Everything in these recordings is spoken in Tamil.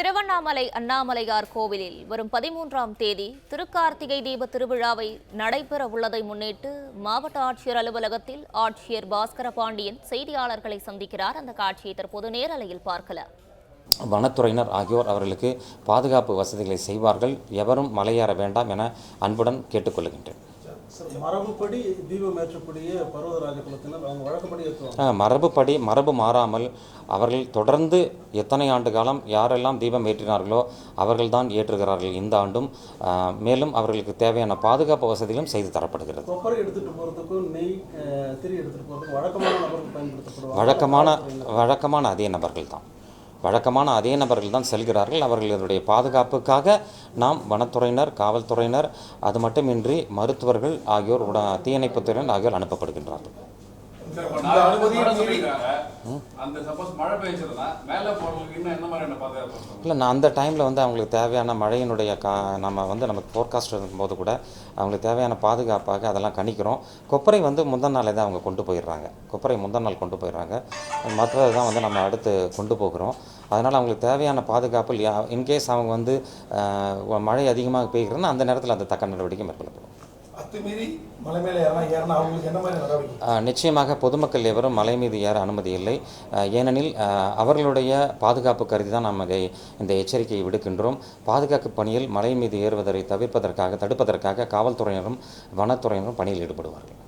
திருவண்ணாமலை அண்ணாமலையார் கோவிலில் வரும் 13ஆம் தேதி திருக்கார்த்திகை தீப திருவிழாவை நடைபெற உள்ளதை முன்னிட்டு மாவட்ட ஆட்சியர் அலுவலகத்தில் ஆட்சியர் பாஸ்கர பாண்டியன் செய்தியாளர்களை சந்திக்கிறார். அந்த காட்சியை தற்போது நேரலையில் பார்க்கலாம். வனத்துறையினர் ஆகியோர் அவர்களுக்கு பாதுகாப்பு வசதிகளை செய்வார்கள். எவரும் மலையேற வேண்டாம் என அன்புடன் கேட்டுக்கொள்கின்றேன். மரபுப்படி தீபம் ஏற்றக்கூடிய பர்வதராஜ குலத்தினர் அவங்க வழக்கப்படி ஏற்றுவாங்க. மரபு மாறாமல் அவர்கள் தொடர்ந்து எத்தனை ஆண்டு காலம் யாரெல்லாம் தீபம் ஏற்றினார்களோ அவர்கள்தான் ஏற்றுகிறார்கள் இந்த ஆண்டும். மேலும் அவர்களுக்கு தேவையான பாதுகாப்பு வசதிகளும் செய்து தரப்படுகிறது. கொப்பரை எடுத்துட்டு போகிறதுக்கும் நெய் திரி எடுத்துட்டு போகிறதுக்கும் வழக்கமான நபர்கள் பயன்படுத்தப்படுவாங்க. வழக்கமான அதே நபர்கள் தான் செல்கிறார்கள். அவர்களுடைய பாதுகாப்புக்காக நாம் வனத்துறையினர், காவல்துறையினர், அது மட்டுமின்றி மருத்துவர்கள் ஆகியோர், தீயணைப்புத்துறையினர் ஆகியோர் அனுப்பப்படுகின்றார்கள். இல்லை, நான் அந்த டைமில் அவங்களுக்கு தேவையான மழையினுடைய நமக்கு ஃபோர்காஸ்ட் இருக்கும்போது கூட அவங்களுக்கு தேவையான பாதுகாப்பாக அதெல்லாம் கணிக்கிறோம். கொப்பரை முந்தன நாளே தான் அவங்க கொண்டு போயிடுறாங்க. முந்தன நாள் கொண்டு போயிடுறாங்க. மற்றதை தான் நம்ம அடுத்து கொண்டு போகிறோம். அதனால் அவங்களுக்கு தேவையான பாதுகாப்பு இன்கேஸ் அவங்க மழை அதிகமாக பெய்கிறதுனா அந்த நேரத்தில் அந்த தக்க நடவடிக்கை மேற்கொள்ளப்படும். நிச்சயமாக பொதுமக்கள் எவரும் மலை மீது ஏற அனுமதி இல்லை. ஏனெனில் அவர்களுடைய பாதுகாப்பு கருதி தான் நாம் இந்த எச்சரிக்கையை விடுக்கின்றோம். பாதுகாப்பு பணியில் மலை மீது ஏறுவதை தடுப்பதற்காக காவல்துறையினரும் வனத்துறையினரும் பணியில் ஈடுபடுவார்கள்.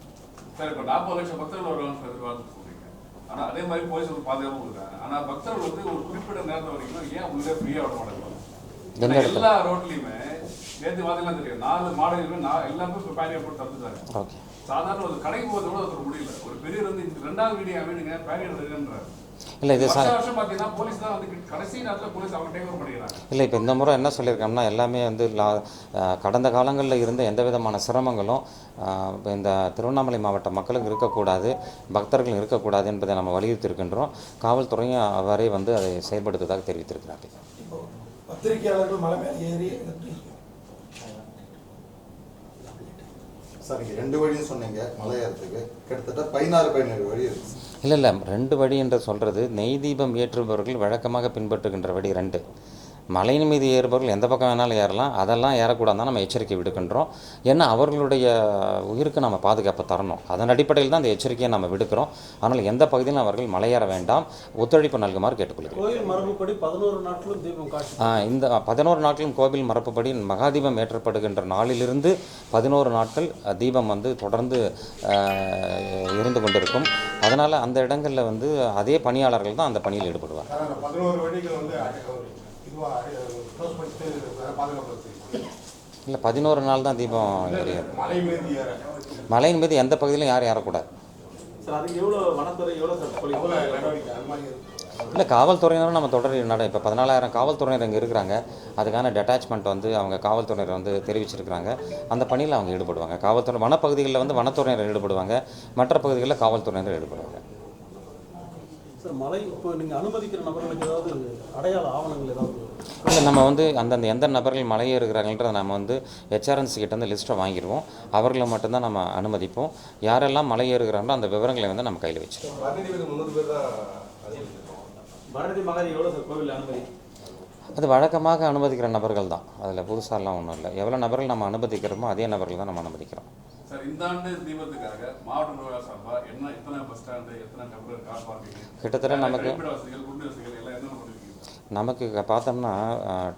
அதே மாதிரி போலீஸ் பாதுகாப்பு கொடுக்குறாங்க. ஆனால் பக்தர்கள் ஒரு குறிப்பிட்ட நேரத்தை வரைக்கும் ஏன் உள்ளே ஃப்ரீயாக விட மாட்டாங்க? எல்லா ரோட்லையுமே நேற்று வாதிலாம் தெரியும், 4 மாடுகளுமே எல்லாமே இப்போ பேனியை போட்டு தந்துட்டாங்க. சாதாரண ஒரு கடைக்கு போகிறது கூட அது முடியல. ஒரு பெரியவர் 2வது வீடியோ வீடுங்க பேனியர் இருக்குன்றாரு. இல்லை, இது இல்லை, இப்போ இந்த முறை என்ன சொல்லியிருக்கோம்னா எல்லாமே கடந்த காலங்களில் இருந்த எந்த விதமான சிரமங்களும் இந்த திருவண்ணாமலை மாவட்ட மக்களுக்கு இருக்கக்கூடாது, பக்தர்கள் இருக்கக்கூடாது என்பதை நம்ம வலியுறுத்தியிருக்கின்றோம். காவல்துறையும் அவரே அதை செயல்படுத்துவதாக தெரிவித்திருக்கிறார்கள். பத்திரிகையாளர்கள் மலை மேலே ஏறி சார், 2 வழியும் சொன்னீங்க மலை ஏறத்துக்கு, கிட்டத்தட்ட 16 வழி இருக்குது. இல்லை, 2 வழி என்று சொல்கிறது நெய் தீபம் ஏற்றுபவர்கள் வழக்கமாக பின்பற்றுகின்ற வழி 2. மலையின் மீது ஏறுபவர்கள் எந்த பக்கம் வேணாலும் ஏறலாம். அதெல்லாம் ஏறக்கூடாதுதான் நம்ம எச்சரிக்கை விடுக்கின்றோம். ஏன்னா அவர்களுடைய உயிருக்கு நம்ம பாதுகாப்பு தரணும். அதன் அடிப்படையில் தான் அந்த எச்சரிக்கையை நம்ம விடுக்கிறோம். ஆனால் எந்த பகுதியிலும் அவர்கள் மலையேற வேண்டாம், ஒத்துழைப்பு நல்குமாறு கேட்டுக்கொள்கிறோம். கோயில் மரபுப்படி 11 நாட்களும் தீபம் காட்சி. இந்த 11 நாட்களும் கோவில் மரபுப்படி மகாதீபம் ஏற்றப்படுகின்ற நாளிலிருந்து 11 நாட்கள் தீபம் தொடர்ந்து இருந்து கொண்டிருக்கும். அதனால் அந்த இடங்களில் அதே பணியாளர்கள் தான் அந்த பணியில் ஈடுபடுவார். இல்லை, 11 நாள் தான் தீபம் ஏறியது. மலையின் மீது எந்த பகுதியிலும் யாரும் ஏறக்கூடாது. இல்லை, காவல்துறையினரும் நம்ம தொடர் இப்போ 14,000 காவல்துறையினர் இங்கே இருக்கிறாங்க. அதுக்கான டெட்டாச்மெண்ட் அவங்க காவல்துறையினர் தெரிவிச்சிருக்கிறாங்க. அந்த பணியில் அவங்க ஈடுபடுவாங்க. காவல்துறை வனப்பகுதிகளில் வனத்துறையினர் ஈடுபடுவாங்க, மற்ற பகுதிகளில் காவல்துறையினர் ஈடுபடுவாங்க. மலை இப்போ நீங்கள் அனுமதிக்கிற நபர்களுக்கு ஏதாவது அடையாள ஆவணங்கள் ஏதாவது? இல்லை, நம்ம அந்தந்த எந்த நபர்கள் மலை ஏறுகிறாங்கன்றதை நம்ம ஹெச்ஆர்என்சி கிட்டேருந்து லிஸ்ட்டை வாங்கிடுவோம். அவர்களை மட்டும்தான் நம்ம அனுமதிப்போம். யாரெல்லாம் மலை ஏறுகிறாங்களோ அந்த விவரங்களை நம்ம கையில் வச்சுருவோம். அது வழக்கமாக அனுமதிக்கிற நபர்கள் தான். அதில் புதுசாலாம் ஒன்றும் இல்லை. எவ்வளோ நபர்கள் நம்ம அனுமதிக்கிறோமோ அதே நபர்கள் தான் நம்ம அனுமதிக்கிறோம். சார், இந்த ஆண்டு தீபத்துக்காக மாவட்ட நிர்வாக சார்பாக எத்தனை பஸ் ஸ்டாண்டு, எத்தனை டெம்பரரி கார் பார்க்கிங், கிட்டத்தட்ட நமக்கு பார்த்தோம்னா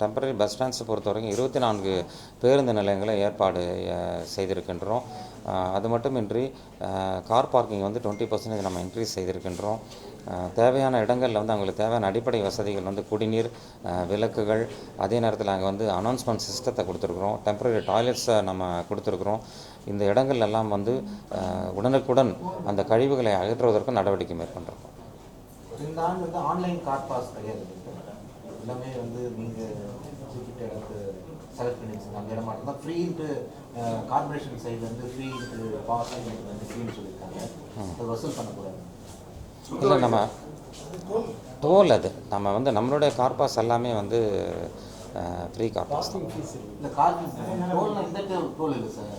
டெம்பரரி பஸ் ஸ்டாண்ட்ஸை பொறுத்த வரைக்கும் 24 பேருந்து நிலையங்களை ஏற்பாடு செய்திருக்கின்றோம். அது மட்டுமின்றி கார் பார்க்கிங் 20% நம்ம இன்க்ரீஸ் செய்திருக்கின்றோம். தேவையான இடங்களில் அவங்களுக்கு தேவையான அடிப்படை வசதிகள் குடிநீர், விளக்குகள், அதே நேரத்தில் அங்கே அனௌன்ஸ்மெண்ட் சிஸ்டத்தை கொடுத்துருக்குறோம். டெம்பரரி டாய்லெட்ஸை நம்ம கொடுத்துருக்குறோம். இந்த இடங்கள் எல்லாம் உடனுக்குடன் அந்த கழிவுகளை அகற்றுவதற்கு நடவடிக்கை மேற்கொண்டிருக்கோம். இந்த ஆண்டு ஆன்லைன் கார் பாஸ் கிடையாது. எல்லாமே நீங்கள் குறிப்பிட்ட இடத்து செலக்ட் பண்ணி வச்சுருக்காங்க. இடம் மட்டும் தான் ஃப்ரீன்ட்டு கார்பரேஷன் சைட்லேருந்து ஃப்ரீன்ட்டு பாஸ் ஃப்ரீன்னு சொல்லியிருக்காங்க. அது வசூல் பண்ணக்கூடாது. இல்லை, நம்ம டோல் அது நம்ம நம்மளுடைய கார் பாஸ் எல்லாமே ஃப்ரீ கார் பாஸ் தான். இந்த கார் டோல்னா இந்த டோல் இல்லை சார்.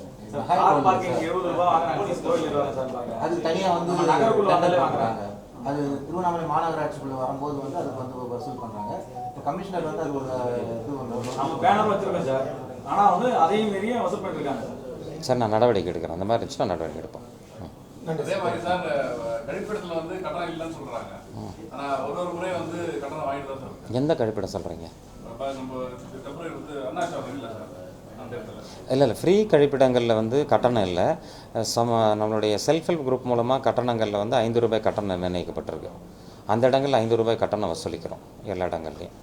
அது தனியாக வாங்குறாங்க. அது திருவண்ணாமலை மாநகராட்சிக்குள்ளே வரும்போது அதுக்கு வசூல் பண்ணுறாங்க. இப்போ கமிஷனர் வந்து அது ஒரு இது நம்ம பேனர் வச்சிருக்கோம் சார், ஆனா வந்து அதையும் மீறிய வசூல் பண்ணிருக்காங்க சார். சார் நான் நடவடிக்கை எடுக்கிறேன், அந்த மாதிரி இருந்துச்சுன்னா நடவடிக்கை எடுப்போம். அதே மாதிரி சார் கழிப்பிடத்துல வந்து கட்டணம் இல்லைன்னு சொல்றாங்க, ஆனா ஒரு முறை வந்து கட்டணம் வாங்கிட்டு தான் சார். எந்த கழிப்பிடம் சொல்கிறீங்க? நம்ம டெம்பரரி வந்து அண்ணா சார் இல்லை சார் அந்த இடத்துல. இல்லை ஃப்ரீ கழிப்பிடங்களில் வந்து கட்டணம் இல்லை. நம்மளுடைய செல்ஃப் ஹெல்ப் குரூப் மூலமாக கட்டணங்களில் வந்து 5 ரூபாய் கட்டணம் நிர்ணயிக்கப்பட்டிருக்கு. அந்த இடங்களில் 5 ரூபாய் கட்டணம் வசூலிக்கிறோம் எல்லா இடங்கள்லையும்.